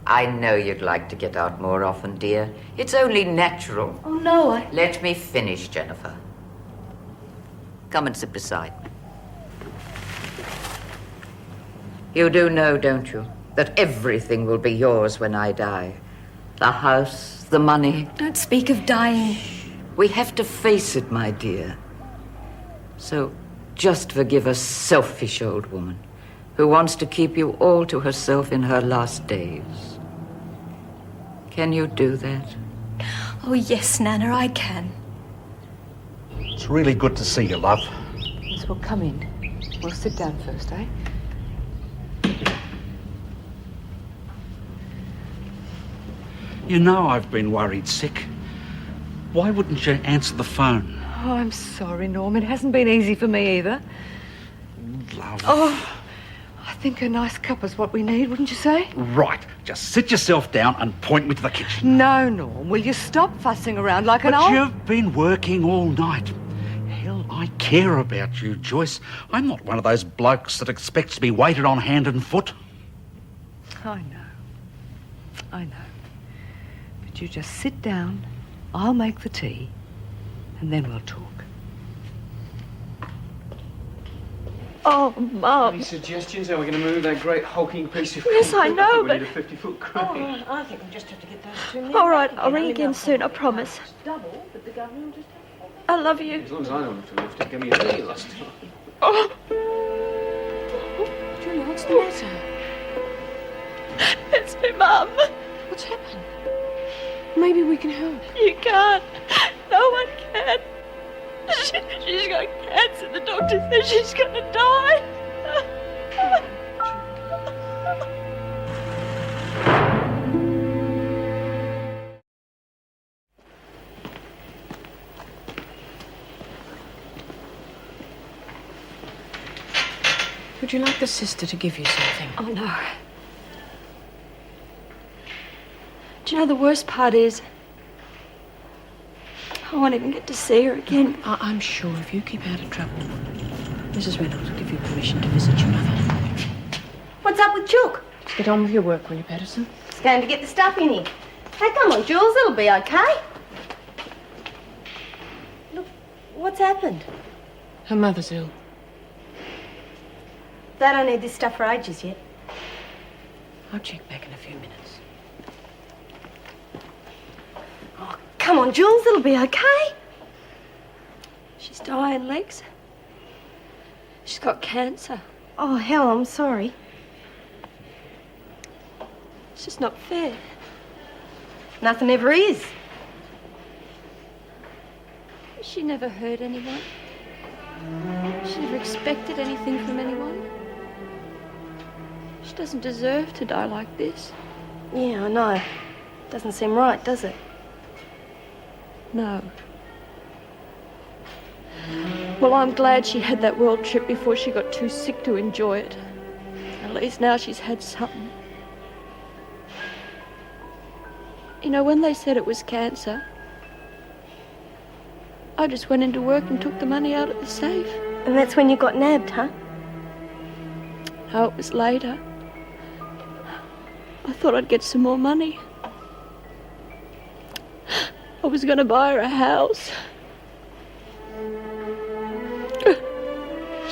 [SPEAKER 12] I know you'd like to get out more often, dear. It's only natural.
[SPEAKER 16] Oh, no,
[SPEAKER 12] Let me finish, Jennifer. Come and sit beside me. You do know, don't you, that everything will be yours when I die? The house, the money.
[SPEAKER 16] Don't speak of dying.
[SPEAKER 12] We have to face it, my dear. So, just forgive a selfish old woman who wants to keep you all to herself in her last days. Can you do that?
[SPEAKER 16] Oh, yes, Nana, I can.
[SPEAKER 17] It's really good to see you, love.
[SPEAKER 9] Yes, well, come in. We'll sit down first, eh?
[SPEAKER 17] You know I've been worried sick. Why wouldn't you answer the phone?
[SPEAKER 9] Oh, I'm sorry, Norm. It hasn't been easy for me either.
[SPEAKER 17] Love.
[SPEAKER 9] Oh, I think a nice cup is what we need, wouldn't you say?
[SPEAKER 17] Right. Just sit yourself down and point me to the kitchen.
[SPEAKER 9] No, Norm. Will you stop fussing around like an old...
[SPEAKER 17] But you've been working all night. Hell, I care about you, Joyce. I'm not one of those blokes that expects to be waited on hand and foot.
[SPEAKER 9] I know. I know. But you just sit down, I'll make the tea, and then we'll talk.
[SPEAKER 10] Oh, Mum.
[SPEAKER 7] Any suggestions how we're going to move that great hulking piece of
[SPEAKER 10] Yes, I
[SPEAKER 7] concrete?
[SPEAKER 10] know,
[SPEAKER 7] We
[SPEAKER 10] but...
[SPEAKER 7] need a 50-foot crane.
[SPEAKER 3] I think we'll just have to get those 2 men.
[SPEAKER 10] All right, I'll ring again soon, I promise.
[SPEAKER 3] Double, but the governor will just have
[SPEAKER 10] I love you.
[SPEAKER 7] As long as I don't have to lift it, give me a deal last time.
[SPEAKER 10] Oh.
[SPEAKER 15] Julia, what's the matter?
[SPEAKER 10] It's me, Mum.
[SPEAKER 15] What's happened? Maybe we can help.
[SPEAKER 10] You can't. No one can. She's got cancer. The doctor says she's going to die.
[SPEAKER 15] Would you like the sister to give you something?
[SPEAKER 10] Oh, no. Do you know the worst part is I won't even get to see her again.
[SPEAKER 15] I'm sure if you keep out of trouble, Mrs. Reynolds will give you permission to visit your mother.
[SPEAKER 3] What's up with Chook?
[SPEAKER 15] Just get on with your work, will you, Patterson?
[SPEAKER 3] He's going to get the stuff in here. Hey, come on, Jules, it'll be okay. Look, what's happened?
[SPEAKER 15] Her mother's ill.
[SPEAKER 3] They don't need this stuff for ages yet.
[SPEAKER 15] I'll check back in a few minutes.
[SPEAKER 3] Oh, come on, Jules, it'll be okay.
[SPEAKER 10] She's dying, Lex. She's got cancer.
[SPEAKER 3] Oh, hell, I'm sorry.
[SPEAKER 10] It's just not fair.
[SPEAKER 3] Nothing ever is.
[SPEAKER 10] She never hurt anyone. She never expected anything from anyone. She doesn't deserve to die like this.
[SPEAKER 3] Yeah, I know. Doesn't seem right, does it?
[SPEAKER 10] No. Well, I'm glad she had that world trip before she got too sick to enjoy it. At least now she's had something. You know, when they said it was cancer, I just went into work and took the money out of the safe.
[SPEAKER 3] And that's when you got nabbed, huh?
[SPEAKER 10] No, it was later. I thought I'd get some more money. I was going to buy her a house.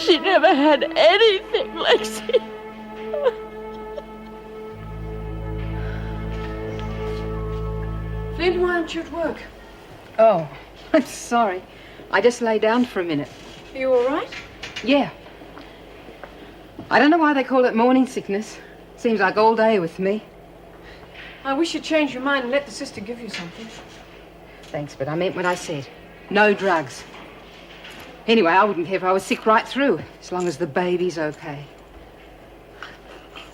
[SPEAKER 10] She never had anything, Lexi.
[SPEAKER 15] Flynn, why aren't you at work?
[SPEAKER 18] Oh, I'm sorry. I just lay down for a minute.
[SPEAKER 15] Are you all right?
[SPEAKER 18] Yeah. I don't know why they call it morning sickness. Seems like all day with me.
[SPEAKER 15] I wish you'd change your mind and let the sister give you something.
[SPEAKER 18] Thanks, but I meant what I said. No drugs. Anyway, I wouldn't care if I was sick right through, as long as the baby's okay.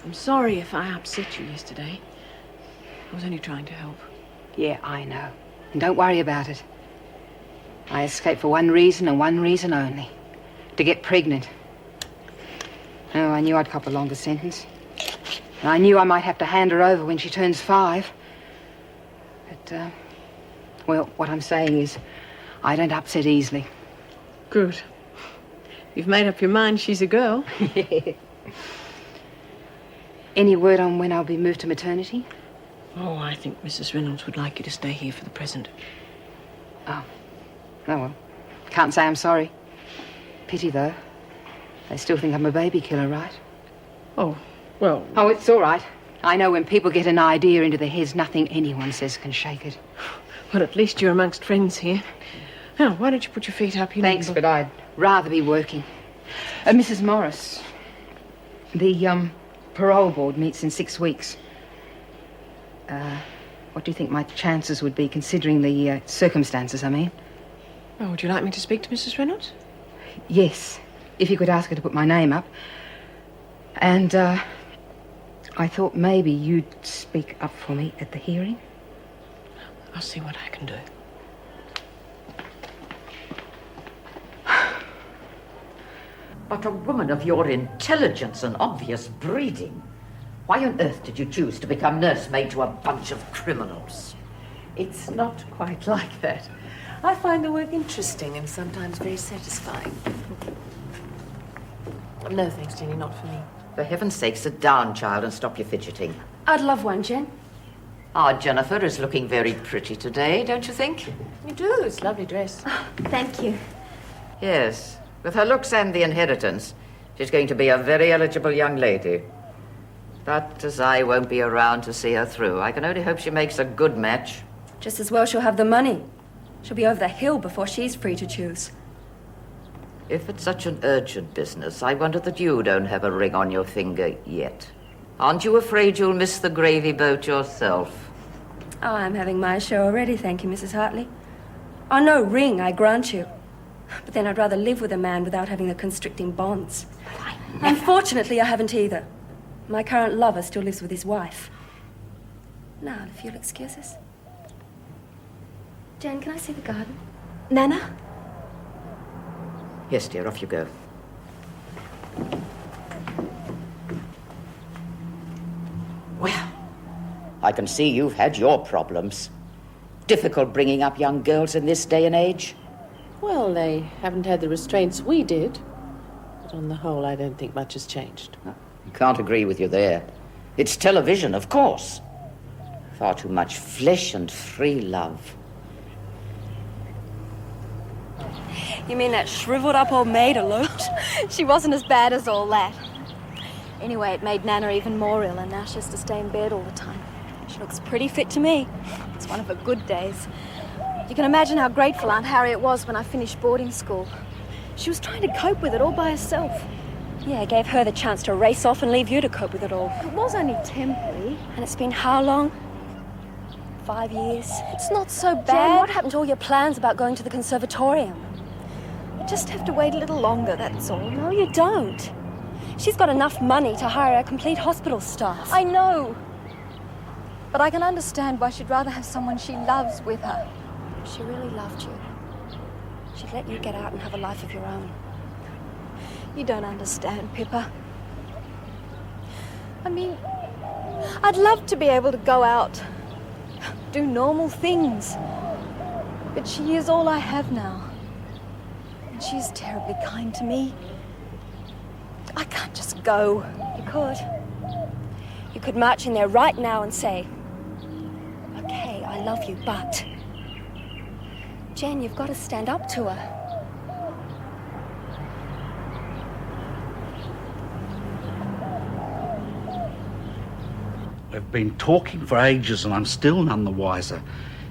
[SPEAKER 15] I'm sorry if I upset you yesterday. I was only trying to help.
[SPEAKER 18] Yeah, I know. And don't worry about it. I escaped for one reason and one reason only. To get pregnant. Oh, I knew I'd cop a longer sentence. And I knew I might have to hand her over when she turns 5. But, well, what I'm saying is, I don't upset easily.
[SPEAKER 15] Good. You've made up your mind she's a girl.
[SPEAKER 18] Any word on when I'll be moved to maternity?
[SPEAKER 15] Oh, I think Mrs. Reynolds would like you to stay here for the present.
[SPEAKER 18] Oh. Oh, well. Can't say I'm sorry. Pity, though. They still think I'm a baby killer, right?
[SPEAKER 15] Oh, well...
[SPEAKER 18] Oh, it's all right. I know when people get an idea into their heads, nothing anyone says can shake it.
[SPEAKER 15] Well, at least you're amongst friends here. Now, why don't you put your feet up?
[SPEAKER 18] Thanks, but I'd rather be working. Mrs. Morris, the, parole board meets in 6 weeks. What do you think my chances would be, considering the, circumstances, I mean?
[SPEAKER 15] Oh, would you like me to speak to Mrs. Reynolds?
[SPEAKER 18] Yes, if you could ask her to put my name up. And, I thought maybe you'd speak up for me at the hearing.
[SPEAKER 15] I'll see what I can do.
[SPEAKER 12] But a woman of your intelligence and obvious breeding, why on earth did you choose to become nursemaid to a bunch of criminals?
[SPEAKER 19] It's not quite like that. I find the work interesting and sometimes very satisfying. No thanks, Jenny, not for me.
[SPEAKER 12] For heaven's sake, sit down, child, and stop your fidgeting.
[SPEAKER 10] I'd love one, Jen.
[SPEAKER 12] Our Jennifer is looking very pretty today, don't you think?
[SPEAKER 19] You do. It's a lovely dress.
[SPEAKER 10] Thank you.
[SPEAKER 12] Yes. With her looks and the inheritance, she's going to be a very eligible young lady. But as I won't be around to see her through, I can only hope she makes a good match.
[SPEAKER 16] Just as well she'll have the money. She'll be over the hill before she's free to choose.
[SPEAKER 12] If it's such an urgent business, I wonder that you don't have a ring on your finger yet. Aren't you afraid you'll miss the gravy boat yourself?
[SPEAKER 16] Oh, I'm having my show already, thank you, Mrs. Hartley. Oh, no ring, I grant you. But then I'd rather live with a man without having the constricting bonds. Unfortunately, I haven't either. My current lover still lives with his wife. Now, if you'll excuse us. Jen, can I see the garden? Nana?
[SPEAKER 12] Yes, dear, off you go. Well, I can see you've had your problems. Difficult bringing up young girls in this day and age.
[SPEAKER 19] Well, they haven't had the restraints we did. But on the whole, I don't think much has changed.
[SPEAKER 12] Can't agree with you there. It's television, of course. Far too much flesh and free love.
[SPEAKER 16] You mean that shriveled up old maid eloped? She wasn't as bad as all that. Anyway, it made Nana even more ill, and now she has to stay in bed all the time. She looks pretty fit to me. It's one of her good days. You can imagine how grateful Aunt Harriet was when I finished boarding school. She was trying to cope with it all by herself. Yeah, it gave her the chance to race off and leave you to cope with it all. It was only temporary. And it's been how long? 5 years. It's not so bad. Jen, what happened to all your plans about going to the conservatorium? You just have to wait a little longer, that's all. No, you don't. She's got enough money to hire a complete hospital staff. I know. But I can understand why she'd rather have someone she loves with her. If she really loved you, she'd let you get out and have a life of your own. You don't understand, Pippa. I mean, I'd love to be able to go out, do normal things. But she is all I have now. And she's terribly kind to me. I can't just go. You could. You could march in there right now and say, okay, I love you, but... Jen, you've got to stand up to her.
[SPEAKER 17] We've been talking for ages and I'm still none the wiser.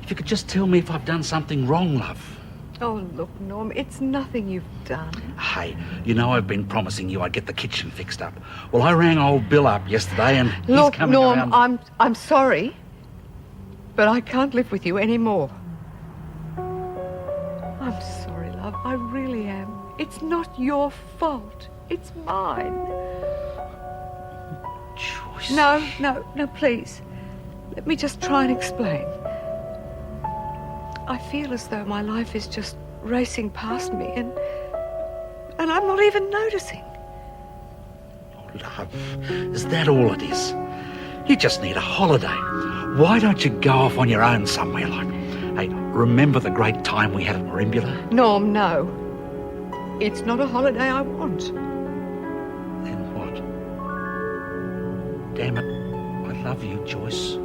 [SPEAKER 17] If you could just tell me if I've done something wrong, love.
[SPEAKER 4] Oh, look, Norm, it's nothing you've done.
[SPEAKER 17] Hey, you know I've been promising you I'd get the kitchen fixed up. Well, I rang old Bill up yesterday and he's coming
[SPEAKER 4] Norm,
[SPEAKER 17] around...
[SPEAKER 4] I'm sorry, but I can't live with you anymore. I'm sorry, love. I really am. It's not your fault. It's mine.
[SPEAKER 17] Joyce.
[SPEAKER 4] No, please. Let me just try and explain. I feel as though my life is just racing past me and I'm not even noticing.
[SPEAKER 17] Oh, love, is that all it is? You just need a holiday. Why don't you go off on your own somewhere like... Hey, remember the great time we had at Marimbula?
[SPEAKER 4] Norm, no. It's not a holiday I want.
[SPEAKER 17] Then what? Damn it, I love you, Joyce.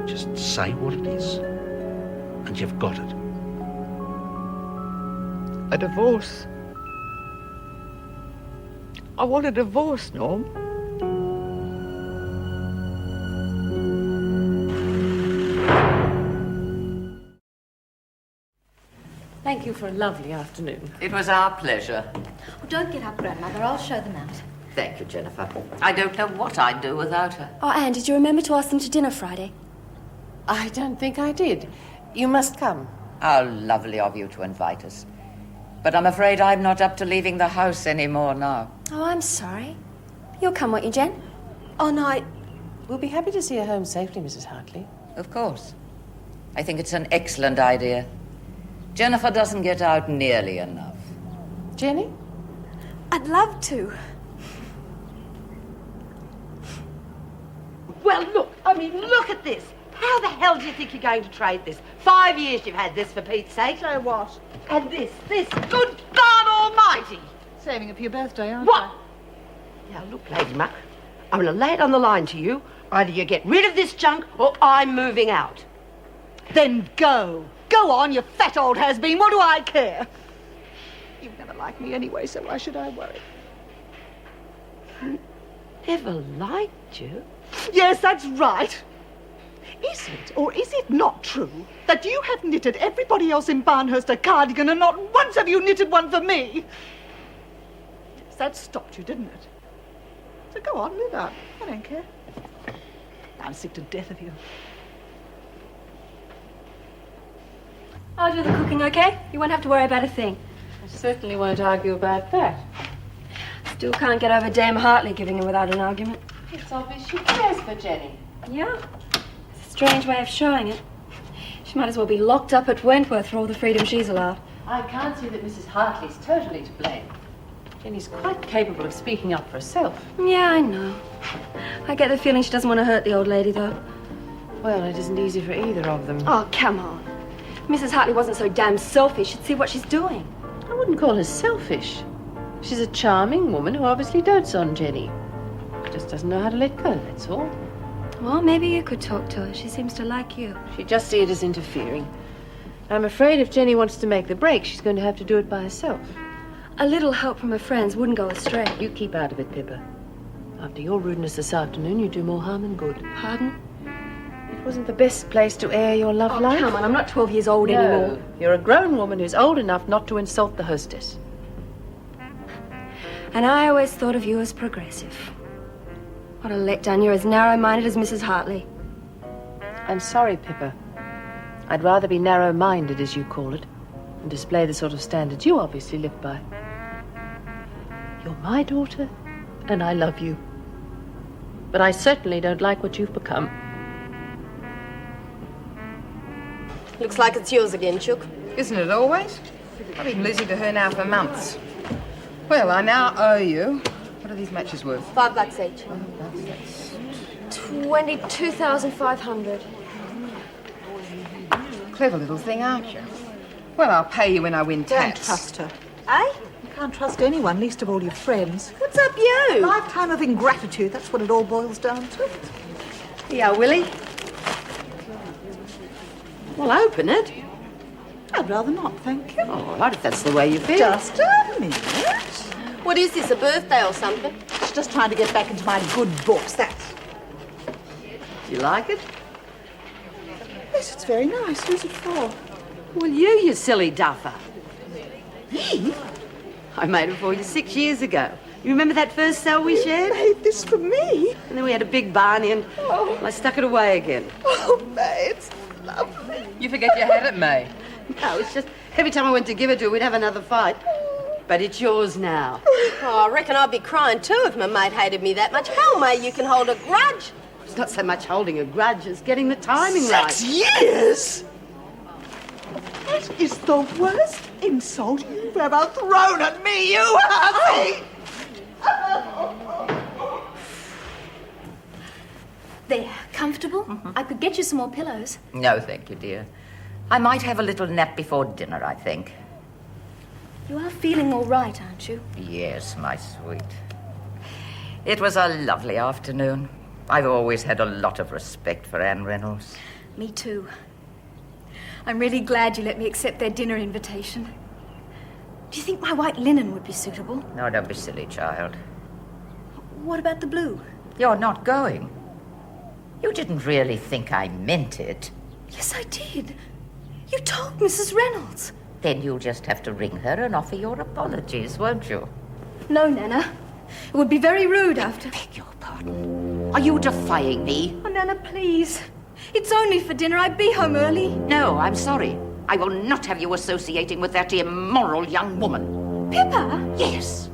[SPEAKER 17] Just say what it is, and you've got it.
[SPEAKER 4] A divorce. I want a divorce, Norm.
[SPEAKER 19] Thank you for a lovely afternoon.
[SPEAKER 12] It was our pleasure.
[SPEAKER 16] Well, don't get up, Grandmother. I'll show them out.
[SPEAKER 12] Thank you, Jennifer. I don't know what I'd do without her.
[SPEAKER 16] Oh, Anne, did you remember to ask them to dinner Friday?
[SPEAKER 19] I don't think I did. You must come.
[SPEAKER 12] How lovely of you to invite us. But I'm afraid I'm not up to leaving the house anymore now.
[SPEAKER 16] Oh, I'm sorry. You'll come, won't you, Jen? Oh, no,
[SPEAKER 19] We'll be happy to see you home safely, Mrs. Hartley.
[SPEAKER 12] Of course. I think it's an excellent idea. Jennifer doesn't get out nearly enough.
[SPEAKER 19] Jenny?
[SPEAKER 16] I'd love to.
[SPEAKER 2] Well, look at this. How the hell do you think you're going to trade this? 5 years you've had this, for Pete's sake.
[SPEAKER 8] So what?
[SPEAKER 2] And this. Good God Almighty!
[SPEAKER 8] Saving it for your birthday, aren't
[SPEAKER 2] What? Now, look, Lady Muck, I'm going to lay it on the line to you. Either you get rid of this junk or I'm moving out.
[SPEAKER 8] Then go. Go on, you fat old has-been. What do I care? You've never liked me anyway, so why should I worry?
[SPEAKER 2] Never liked you?
[SPEAKER 8] Yes, that's right. Is it, or is it not true, that you have knitted everybody else in Barnhurst a cardigan and not once have you knitted one for me? Yes, that stopped you, didn't it? So go on, move out. I don't care. I'm sick to death of you.
[SPEAKER 16] I'll do the cooking, okay? You won't have to worry about a thing.
[SPEAKER 19] I certainly won't argue about that.
[SPEAKER 16] Still can't get over Dame Hartley giving in without an argument.
[SPEAKER 19] It's obvious she cares for Jenny.
[SPEAKER 16] Yeah. It's a strange way of showing it. She might as well be locked up at Wentworth for all the freedom she's allowed.
[SPEAKER 19] I can't see that Mrs. Hartley's totally to blame. Jenny's quite capable of speaking up for herself.
[SPEAKER 16] Yeah, I know. I get the feeling she doesn't want to hurt the old lady, though.
[SPEAKER 19] Well, it isn't easy for either of them.
[SPEAKER 16] Oh, come on. If Mrs. Hartley wasn't so damn selfish, she'd see what she's doing.
[SPEAKER 19] I wouldn't call her selfish. She's a charming woman who obviously dotes on Jenny. Just doesn't know how to let go, that's all.
[SPEAKER 16] Well, maybe you could talk to her. She seems to like you.
[SPEAKER 19] She'd just see it as interfering. I'm afraid if Jenny wants to make the break, she's going to have to do it by herself.
[SPEAKER 16] A little help from her friends wouldn't go astray.
[SPEAKER 19] You keep out of it, Pippa. After your rudeness this afternoon, you do more harm than good.
[SPEAKER 16] Pardon?
[SPEAKER 19] It wasn't the best place to air your love life.
[SPEAKER 16] Come on, I'm not 12 years old anymore.
[SPEAKER 19] You're a grown woman who's old enough not to insult the hostess.
[SPEAKER 16] And I always thought of you as progressive. What a letdown. You're as narrow-minded as Mrs. Hartley.
[SPEAKER 19] I'm sorry, Pippa. I'd rather be narrow-minded, as you call it, and display the sort of standards you obviously live by. You're my daughter, and I love you. But I certainly don't like what you've become.
[SPEAKER 3] Looks like it's yours again, Chook.
[SPEAKER 18] Isn't it always? I've been losing to her now for months. Well, I now owe you. What are these matches worth?
[SPEAKER 3] $5 each.
[SPEAKER 18] That's
[SPEAKER 3] 22,500.
[SPEAKER 18] clever little thing, aren't you? Well, I'll pay you when I win tax.
[SPEAKER 8] Don't trust her.
[SPEAKER 3] Eh?
[SPEAKER 8] You can't trust anyone, least of all your friends.
[SPEAKER 3] What's up, you?
[SPEAKER 8] Lifetime of ingratitude, that's what it all boils down to.
[SPEAKER 2] Yeah, Willie. Well, open it.
[SPEAKER 8] I'd rather not, thank you.
[SPEAKER 2] All right, if that's the way you feel.
[SPEAKER 8] Just a minute.
[SPEAKER 3] What is this, a birthday or something?
[SPEAKER 8] She's just trying to get back into my good books, that's...
[SPEAKER 2] You like it?
[SPEAKER 8] Yes, it's very nice. Who's it for?
[SPEAKER 2] Well, you silly duffer. Me? I made it for you 6 years ago. You remember that first cell we shared?
[SPEAKER 8] You made this for me?
[SPEAKER 2] And then we had a big Barney and I stuck it away again.
[SPEAKER 8] Oh, May, it's lovely.
[SPEAKER 2] You forget you had it, May. No, it's just every time I went to give it to her, we'd have another fight. But it's yours now.
[SPEAKER 3] Oh, I reckon I'd be crying too if my mate hated me that much. Hell, May, you can hold a grudge.
[SPEAKER 2] It's not so much holding a grudge as getting the timing right.
[SPEAKER 8] 6 years? That is the worst insult you've ever thrown at me, you hussy!
[SPEAKER 16] There, comfortable? I could get you some more pillows.
[SPEAKER 12] No, thank you, dear. I might have a little nap before dinner, I think.
[SPEAKER 16] You are feeling all right, aren't you?
[SPEAKER 12] Yes, my sweet. It was a lovely afternoon. I've always had a lot of respect for Anne Reynolds.
[SPEAKER 16] Me too. I'm really glad you let me accept their dinner invitation. Do you think my white linen would be suitable?
[SPEAKER 12] No, don't be silly, child.
[SPEAKER 16] What about the blue?
[SPEAKER 12] You're not going. You didn't really think I meant it.
[SPEAKER 16] Yes, I did. You told Mrs. Reynolds.
[SPEAKER 12] Then you'll just have to ring her and offer your apologies, won't you?
[SPEAKER 16] No, Nana. It would be very rude after...
[SPEAKER 12] Beg your pardon. Are you defying me?
[SPEAKER 16] Oh, Nana, please. It's only for dinner. I'd be home early.
[SPEAKER 12] No, I'm sorry. I will not have you associating with that immoral young woman.
[SPEAKER 16] Pippa?
[SPEAKER 12] Yes.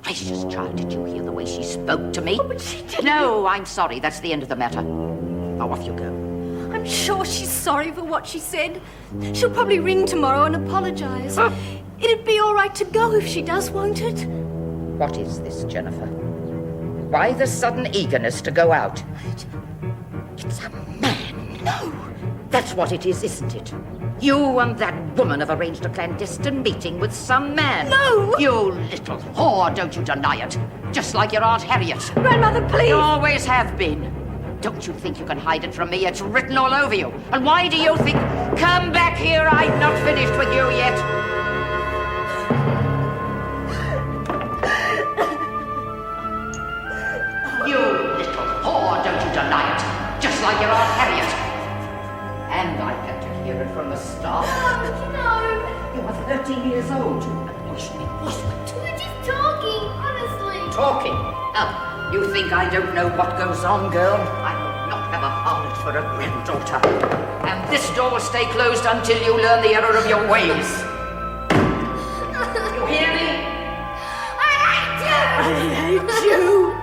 [SPEAKER 12] Gracious child, did you hear the way she spoke to me?
[SPEAKER 16] Oh, but she didn't.
[SPEAKER 12] No, I'm sorry. That's the end of the matter. Now off you go.
[SPEAKER 16] I'm sure she's sorry for what she said. She'll probably ring tomorrow and apologize. It'd be all right to go if she does, won't it?
[SPEAKER 12] What is this, Jennifer? Why the sudden eagerness to go out? It's a man.
[SPEAKER 16] No.
[SPEAKER 12] That's what it is, isn't it? You and that woman have arranged a clandestine meeting with some man.
[SPEAKER 16] No!
[SPEAKER 12] You little whore, don't you deny it. Just like your Aunt Harriet.
[SPEAKER 16] Grandmother, please!
[SPEAKER 12] You always have been. Don't you think you can hide it from me? It's written all over you. And why do you think... Come back here, I've not finished with you yet. You little whore, don't you deny it. Just like your Aunt Harriet. And I had to hear it from the start.
[SPEAKER 16] No!
[SPEAKER 12] You are 13 years old. Push me.
[SPEAKER 16] We're just talking, honestly.
[SPEAKER 12] Talking? Oh, you think I don't know what goes on, girl? I will not have a harlot for a granddaughter. And this door will stay closed until you learn the error of your ways. You hear me?
[SPEAKER 16] I hate you!
[SPEAKER 8] I hate you!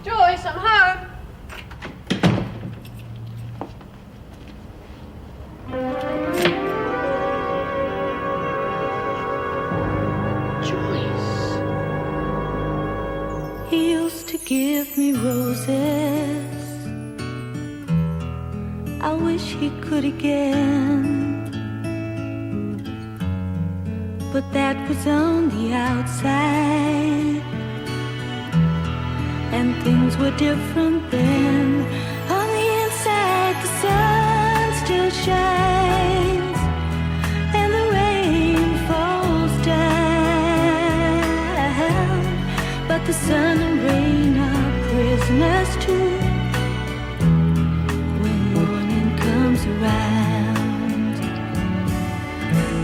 [SPEAKER 10] Joyce, I'm home.
[SPEAKER 20] He used to give me roses. I wish he could again. But that was on the outside, and things were different then. On the inside, the sun still shines, and the rain falls down. But the sun and rain are prisoners too when morning comes around.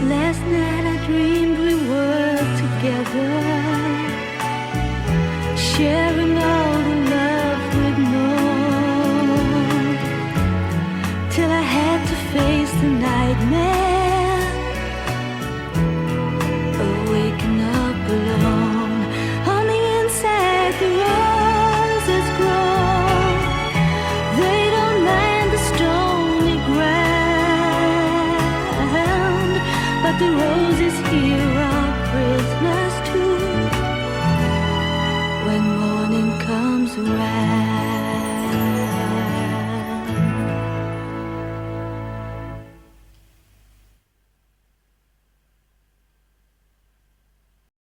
[SPEAKER 20] Last night I dreamed we were together, sharing all the love we'd known, till I had to face the nightmare of waking up alone. On the inside, the roses grow. They don't mind the stony ground, but the roses here are prisoners too when morning comes around.